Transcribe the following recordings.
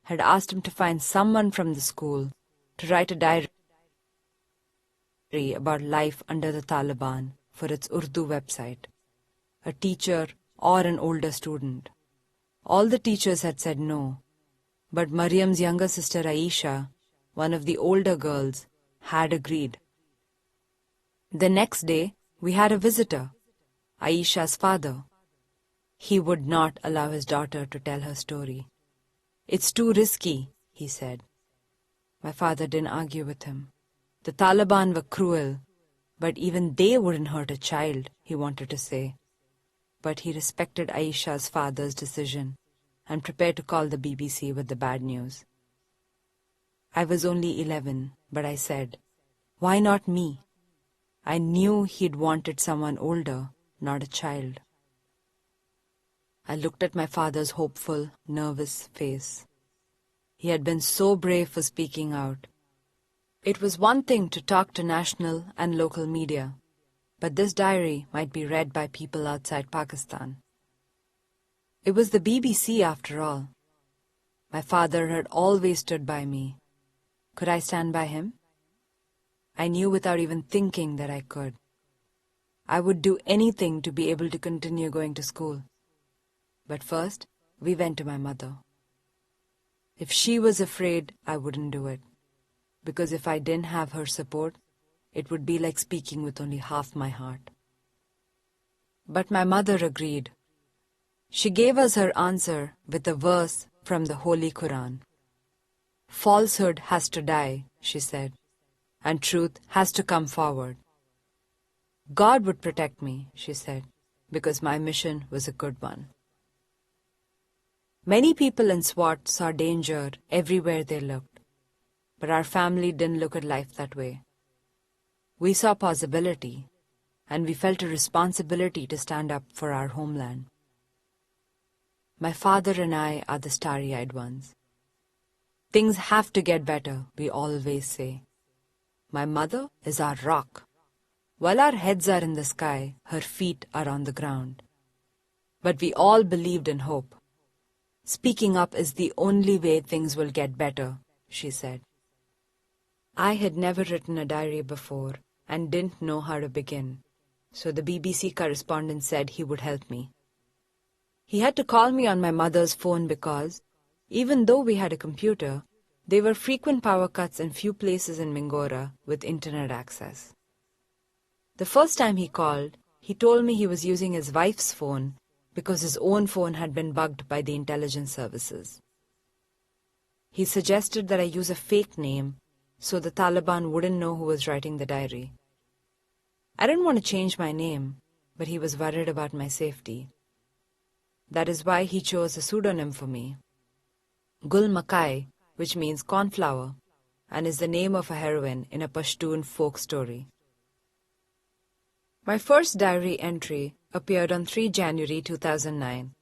had asked him to find someone from the school to write a diary about life under the Taliban for its Urdu website. A teacher or an older student. All the teachers had said no, but Mariam's younger sister Aisha, one of the older girls, had agreed. The next day, we had a visitor, Aisha's father. He would not allow his daughter to tell her story. "It's too risky," he said. My father didn't argue with him. The Taliban were cruel, but even they wouldn't hurt a child, he wanted to say. But he respected Aisha's father's decision and prepared to call the BBC with the bad news. I was only 11, but I said, "Why not me?" I knew he'd wanted someone older, not a child. I looked at my father's hopeful, nervous face. He had been so brave for speaking out. It was one thing to talk to national and local media, but this diary might be read by people outside Pakistan. It was the BBC after all. My father had always stood by me. Could I stand by him? I knew without even thinking that I could. I would do anything to be able to continue going to school. But first, we went to my mother. If she was afraid, I wouldn't do it. Because if I didn't have her support, it would be like speaking with only half my heart. But my mother agreed. She gave us her answer with a verse from the Holy Quran. "Falsehood has to die," she said, "and truth has to come forward." God would protect me, she said, because my mission was a good one. Many people in SWAT saw danger everywhere they looked, but our family didn't look at life that way. We saw possibility, and we felt a responsibility to stand up for our homeland. My father and I are the starry-eyed ones. Things have to get better, we always say. My mother is our rock. While our heads are in the sky, her feet are on the ground. But we all believed in hope. Speaking up is the only way things will get better, she said. I had never written a diary before and didn't know how to begin, so the BBC correspondent said he would help me. He had to call me on my mother's phone because, even though we had a computer, there were frequent power cuts in few places in Mingora with internet access. The first time he called, he told me he was using his wife's phone because his own phone had been bugged by the intelligence services. He suggested that I use a fake name so the Taliban wouldn't know who was writing the diary. I didn't want to change my name, but he was worried about my safety. That is why he chose a pseudonym for me. Gul Makai, which means cornflower, and is the name of a heroine in a Pashtun folk story. My first diary entry appeared on 3 January 2009,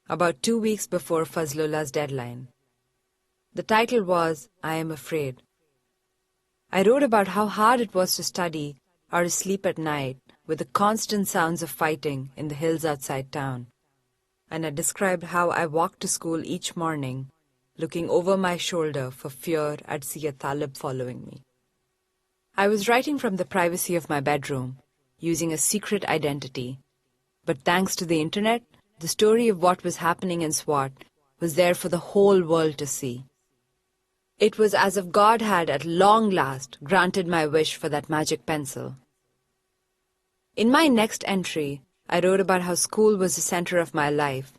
about 2 weeks before Fazlullah's deadline. The title was, "I Am Afraid." I wrote about how hard it was to study or to sleep at night with the constant sounds of fighting in the hills outside town, and I described how I walked to school each morning, looking over my shoulder for fear I'd see a Talib following me. I was writing from the privacy of my bedroom, using a secret identity, but thanks to the internet, the story of what was happening in SWAT was there for the whole world to see. It was as if God had, at long last, granted my wish for that magic pencil. In my next entry, I wrote about how school was the center of my life,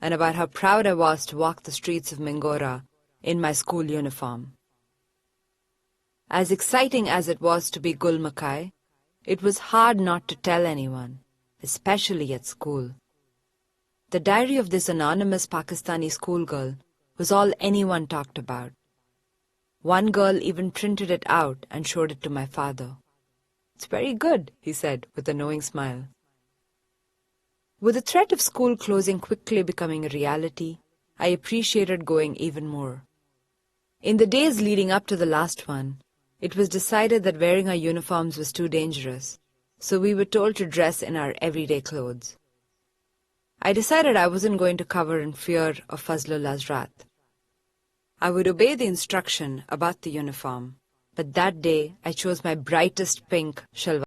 and about how proud I was to walk the streets of Mingora in my school uniform. As exciting as it was to be Gul Makai, it was hard not to tell anyone, especially at school. The diary of this anonymous Pakistani schoolgirl was all anyone talked about. One girl even printed it out and showed it to my father. "It's very good," he said with a knowing smile. With the threat of school closing quickly becoming a reality, I appreciated going even more. In the days leading up to the last one, it was decided that wearing our uniforms was too dangerous, so we were told to dress in our everyday clothes. I decided I wasn't going to cover in fear of Fazlullah's wrath. I would obey the instruction about the uniform. But that day, I chose my brightest pink shalwar.